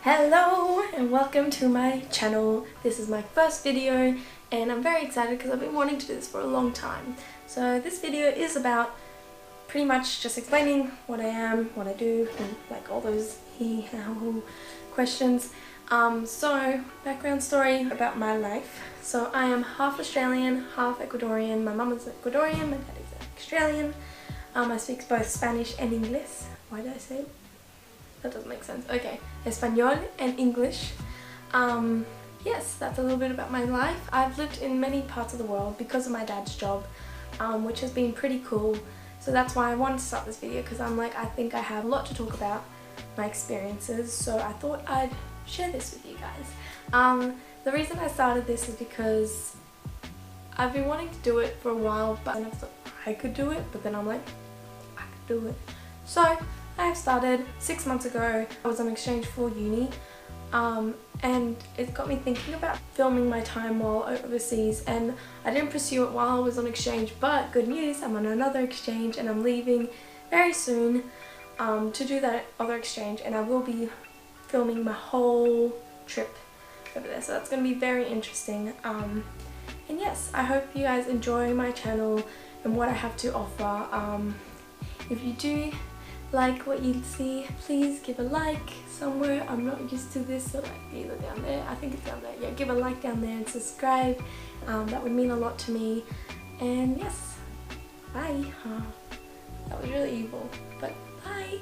Hello and welcome to my channel. This is my first video and I'm very excited because I've been wanting to do this for a long time. So this video is about pretty much just explaining what I am, what I do, and like all those questions. So background story about my life. So I am half Australian, half Ecuadorian. My mum is Ecuadorian, my dad is Australian. I speak both Spanish and English. Why did I say it? That doesn't make sense. Okay, Espanol and English. Yes, that's a little bit about my life. I've lived in many parts of the world because of my dad's job, which has been pretty cool. So that's why I wanted to start this video, because I think I have a lot to talk about, my experiences. So I thought I'd share this with you guys. The reason I started this is because I've been wanting to do it for a while, but I thought I could do it, but then I'm like, I could do it. So I have started 6 months ago. I was on exchange for uni and it got me thinking about filming my time while overseas, and I didn't pursue it while I was on exchange, but good news, I'm on another exchange and I'm leaving very soon to do that other exchange, and I will be filming my whole trip over there, so that's going to be very interesting. And yes, I hope you guys enjoy my channel and what I have to offer. If you do like what you see, please give a like somewhere. I'm not used to this, so like either down there, I think it's down there. Yeah, give a like down there and subscribe. That would mean a lot to me. And yes, bye. That was really evil, but bye.